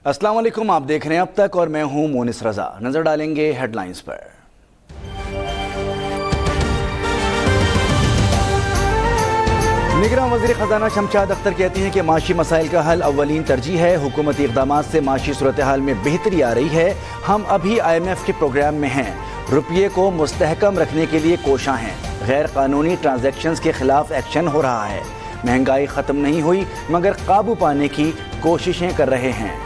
अस्सलाम वालेकुम, आप देख रहे हैं अब तक और मैं हूं मोनिस रजा। नजर डालेंगे हेडलाइंस पर। निगरान वज़ीर ख़ज़ाना शमशाद अख्तर कहती हैं कि माशी मसाइल का हल अव्वलीन तरजीह है। हुकूमती इक़दामात से माशी सूरत हाल में बेहतरी आ रही है। हम अभी IMF के प्रोग्राम में हैं। रुपये को मुस्तहकम रखने के लिए कोशां हैं। गैर कानूनी ट्रांजैक्शंस के खिलाफ एक्शन हो रहा है। महंगाई ख़त्म नहीं हुई मगर काबू पाने की कोशिशें कर रहे हैं।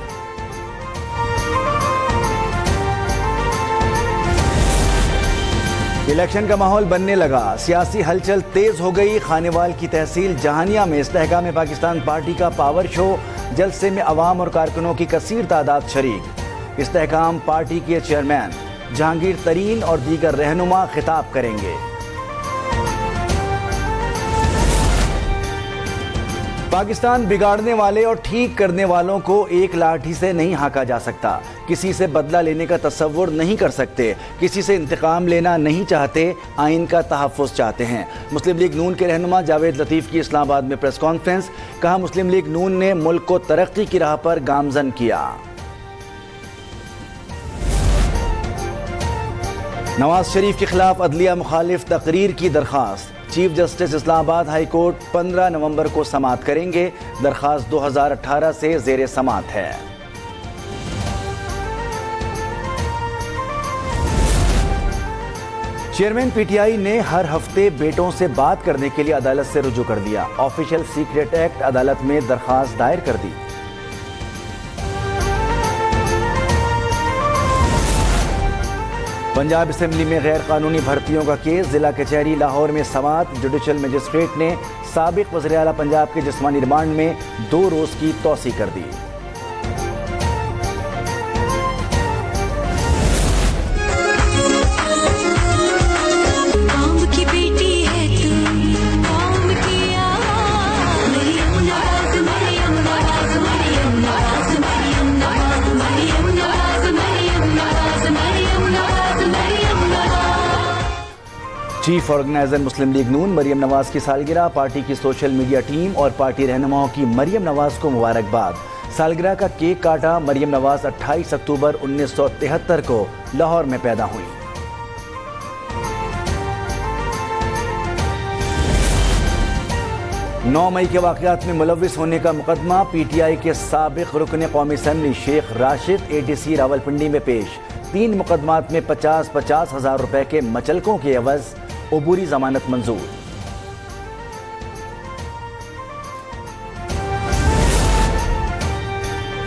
इलेक्शन का माहौल बनने लगा, सियासी हलचल तेज हो गई। खानेवाल की तहसील जहानिया में इस्तेहकाम पाकिस्तान पार्टी का पावर शो। जलसे में अवाम और कारकुनों की कसीर तादाद शरीक। इस्तेहकाम पार्टी के चेयरमैन जहांगीर तरीन और दीगर रहनुमा खिताब करेंगे। पाकिस्तान बिगाड़ने वाले और ठीक करने वालों को एक लाठी से नहीं हाँका जा सकता। किसी से बदला लेने का तसव्वुर नहीं कर सकते, किसी से इंतकाम लेना नहीं चाहते, आइन का तहफ़्फ़ुज़ चाहते हैं। मुस्लिम लीग नून के रहनुमा जावेद लतीफ़ की इस्लामाबाद में प्रेस कॉन्फ्रेंस। कहा, मुस्लिम लीग नून ने मुल्क को तरक्की की राह पर गामज़न किया। नवाज शरीफ के खिलाफ अदलिया मुखालिफ तकरीर की दरख्वास्त। Chief justice Islamabad high court 15 नवंबर को समाअत करेंगे। दरख्वास्त 2018 से ज़ेर समाअत है। चेयरमैन PTI ने हर हफ्ते बेटों से बात करने के लिए अदालत से रुजू कर दिया। ऑफिशियल सीक्रेट एक्ट अदालत में दरख्वास्त दायर कर दी। पंजाब असेंबली में गैर कानूनी भर्तियों का केस। जिला कचहरी लाहौर में समाअत। जुडिशल मजिस्ट्रेट ने साबिक वज़ीर आला पंजाब के जिस्मानी रिमांड में 2 रोज़ की तौसी कर दी। चीफ ऑर्गेनाइजर मुस्लिम लीग नून मरियम नवाज की सालगिरह। पार्टी की सोशल मीडिया टीम और पार्टी रहनुमाओं की मरियम नवाज को मुबारकबाद। सालगिरह का केक काटा। मरियम नवाज 28 अक्टूबर 1973 को लाहौर में पैदा हुई। नौ मई के वाक़यात में मुलव्विस होने का मुकदमा। PTI के साबिक रुकन कौमी असम्बली शेख राशिद ATC रावलपिंडी में पेश। 3 मुकदमात में 50-50 हज़ार रुपए के मचलकों के एवज अबूरी जमानत मंजूर।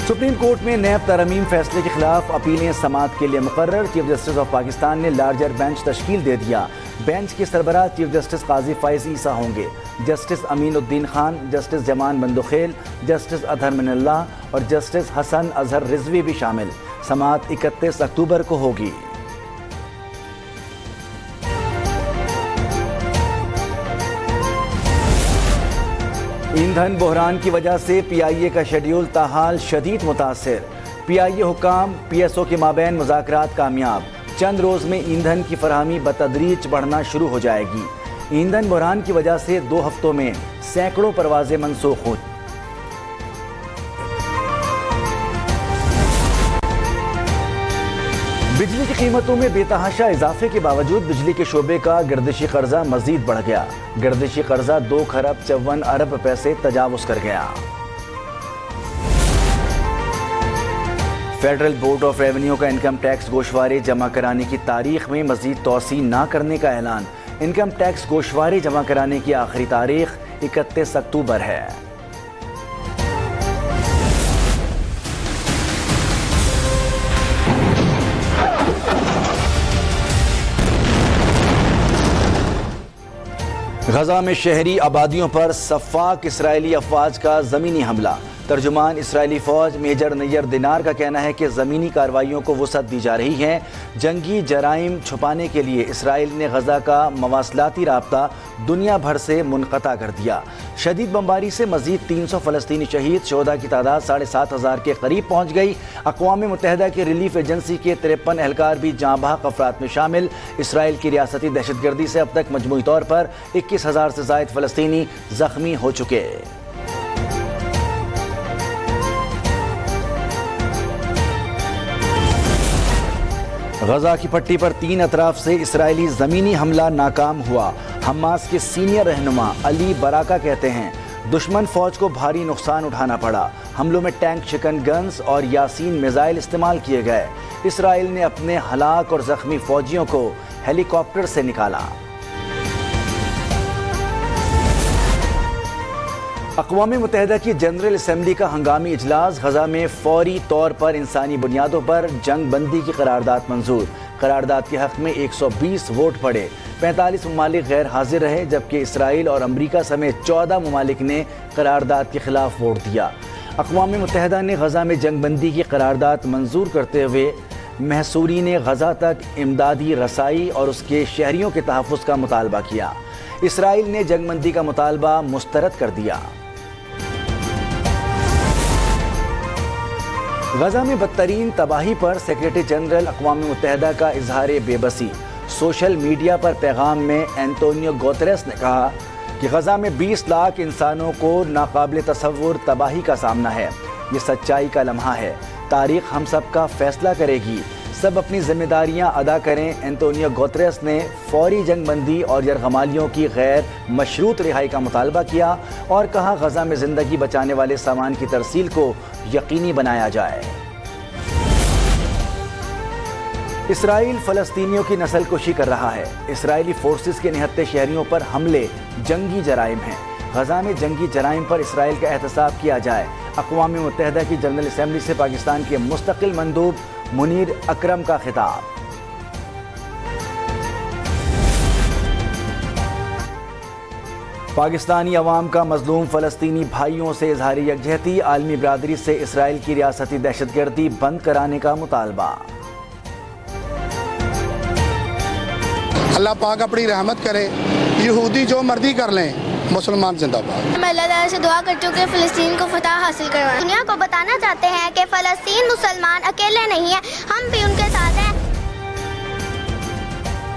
सुप्रीम कोर्ट में नैब तरमीम फैसले के खिलाफ अपीलें समाअत के लिए मुकर्रर। चीफ जस्टिस ऑफ पाकिस्तान ने लार्जर बेंच तश्कील दे दिया। बेंच के सरबराह चीफ जस्टिस काजी फाइज ईसा होंगे। Justice Aminuddin Khan, justice Jamal Mandokhail, justice Athar Minallah और जस्टिस हसन अजहर रिजवी भी शामिल। समाअत 31 अक्टूबर को होगी। ईंधन बहरान की वजह से PIA का शेड्यूल ताहाल शदीद मुतासिर। PIA हुकाम PSO के माबैन मुज़ाकरात कामयाब। चंद रोज़ में ईंधन की फरहमी बतदरीज बढ़ना शुरू हो जाएगी। ईंधन बहरान की वजह से 2 हफ्तों में सैकड़ों परवाजें मनसूख हो। बिजली की कीमतों में बेतहाशा इजाफे के बावजूद बिजली के शोबे का गर्दिशी कर्जा मजीद बढ़ गया। गर्दिशी कर्जा 2 खरब 54 अरब रुपए से तजावुज कर गया। फेडरल बोर्ड ऑफ रेवेन्यू का इनकम टैक्स गोशवारे जमा कराने की तारीख में मजीद तोसी न करने का ऐलान। इनकम टैक्स गोशवारे जमा कराने की आखिरी तारीख 31 अक्टूबर है। गजा में शहरी आबादियों पर सफ़ाक इसराइली अफवाज का ज़मीनी हमला। तर्जुमान इसराइली फ़ौज मेजर नैयर दिनार का कहना है कि ज़मीनी कार्रवाइयों को वसअत दी जा रही है। जंगी जराइम छुपाने के लिए इसराइल ने गजा का मवासलाती राब्ता दुनिया भर से मुनक़ता कर दिया। शदीद बमबारी से मज़ीद 300 फ़लस्तीनी शहीद। शोहदा की तादाद 7,500 के करीब पहुँच गई। अक़वाम मुत्तहिदा की रिलीफ एजेंसी के 53 एहलकार भी जाँ बहक अफराद में शामिल। इसराइल की रियासती दहशतगर्दी से अब तक मजमूई तौर पर 21,000 से ज़ायद फ़लस्तीनी ज़ख्मी हो चुके। غزہ کی پٹی پر 3 اطراف سے اسرائیلی زمینی حملہ ناکام ہوا۔ حماس کے سینئر رہنما علی براکا کہتے ہیں دشمن فوج کو بھاری نقصان اٹھانا پڑا۔ حملوں میں ٹینک، چکن گنز اور یاسین میزائل استعمال کیے گئے۔ اسرائیل نے اپنے ہلاک اور زخمی فوجیوں کو ہیلی کاپٹر سے نکالا۔ اقوام متحدہ کی جنرل اسمبلی کا ہنگامی اجلاس، غزہ میں فوری طور پر انسانی بنیادوں پر جنگ بندی کی قرارداد منظور۔ قرارداد کے حق میں 120 ووٹ پڑے، 45 ممالک غیر حاضر رہے، جبکہ اسرائیل اور امریکہ سمیت 14 ممالک نے قرارداد کے خلاف ووٹ دیا۔ اقوام متحدہ نے غزہ میں جنگ بندی کی قرارداد منظور کرتے ہوئے محصورین غزہ تک امدادی رسائی اور اس کے شہریوں کے تحفظ کا مطالبہ کیا۔ اسرائیل نے جنگ بندی کا مطالبہ مسترد کر دیا۔ غزہ میں بدترین تباہی پر سیکریٹری جنرل اقوام متحدہ کا اظہار بے بسی۔ سوشل میڈیا پر پیغام میں اینٹونیو گوتریس نے کہا کہ غزہ میں 20 لاکھ انسانوں کو ناقابل تصور تباہی کا سامنا ہے۔ یہ سچائی کا لمحہ ہے۔ تاریخ ہم سب کا فیصلہ کرے گی۔ سب اپنی ذمہ داریاں ادا کریں۔ اینٹونیو گوتریس نے فوری جنگ بندی اور یرغمالیوں کی غیر مشروط رہائی کا مطالبہ کیا اور کہا غزہ میں زندگی بچانے والے سامان کی ترسیل کو یقینی بنایا جائے۔ اسرائیل فلسطینیوں کی نسل کشی کر رہا ہے۔ اسرائیلی فورسز کے نہتے شہریوں پر حملے جنگی جرائم ہیں۔ غزہ میں جنگی جرائم پر اسرائیل کا احتساب کیا جائے۔ اقوام متحدہ کی جنرل اسمبلی سے پاکستان کے مستقل مندوب منیر اکرم کا خطاب۔ پاکستانی عوام کا مظلوم فلسطینی بھائیوں سے اظہار یکجہتی، عالمی برادری سے اسرائیل کی ریاستی دہشت گردی بند کرانے کا مطالبہ۔ اللہ پاک اپنی رحمت کرے، یہودی جو مرضی کر لیں، مسلمان زندہ باد۔ میں اللہ تعالیٰ سے دعا کرتی ہوں کہ فلسطین کو فتح حاصل کروائیں۔ دنیا کو بتانا چاہتے ہیں کہ فلسطین مسلمان اکیلے نہیں ہیں، ہم بھی ان کے ساتھ ہیں۔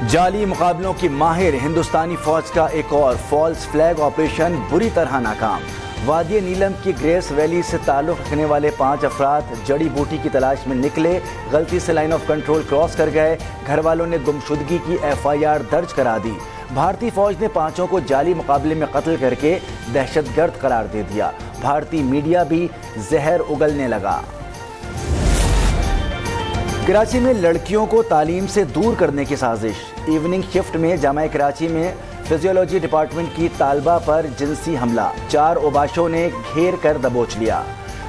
جعلی مقابلوں کی ماہر ہندوستانی فوج کا ایک اور فالس فلیگ آپریشن بری طرح ناکام۔ وادی نیلم کی گریس ویلی سے تعلق رکھنے والے 5 افراد جڑی بوٹی کی تلاش میں نکلے، غلطی سے لائن آف کنٹرول کراس کر گئے۔ گھر والوں نے گمشدگی کی FIR درج کرا دی۔ بھارتی فوج نے 5 کو جعلی مقابلے میں قتل کر کے دہشت گرد قرار دے دیا۔ بھارتی میڈیا بھی زہر اگلنے لگا۔ کراچی میں لڑکیوں کو تعلیم سے دور کرنے کی سازش۔ ایوننگ شفٹ میں جامعہ کراچی میں فزیولوجی ڈپارٹمنٹ کی طالبہ پر جنسی حملہ، 4 اوباشوں نے گھیر کر دبوچ لیا۔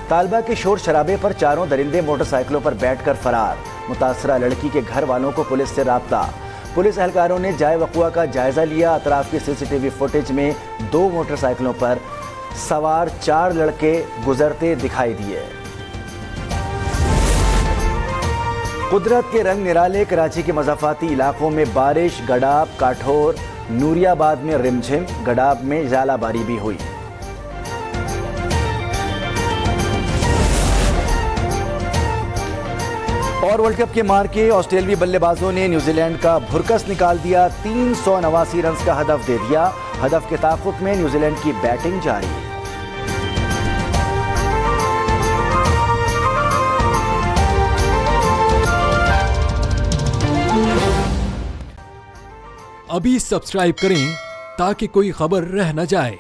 طالبہ کے شور شرابے پر 4 درندے موٹر سائیکلوں پر بیٹھ کر فرار۔ متاثرہ لڑکی کے گھر والوں کو پولیس سے رابطہ۔ پولیس اہلکاروں نے جائے وقوع کا جائزہ لیا۔ اطراف کی CCTV فوٹیج میں 2 موٹر سائیکلوں پر سوار 4 لڑکے گزرتے دکھائی دیے۔ قدرت کے رنگ نرالے کراچی کے مضافاتی علاقوں میں بارش، گڈاب، کاٹھور، نوری آباد میں رمجھم، گڈاب میں ژالہ باری بھی ہوئی۔ اور ورلڈ کپ کے مارکے، آسٹریلوی بلے بازوں نے نیوزی لینڈ کا بھرکس نکال دیا، 389 رنز کا ہدف دے دیا۔ ہدف کے تعاقب میں نیوزی لینڈ کی بیٹنگ جاری۔ ابھی سبسکرائب کریں تاکہ کوئی خبر رہ نہ جائے۔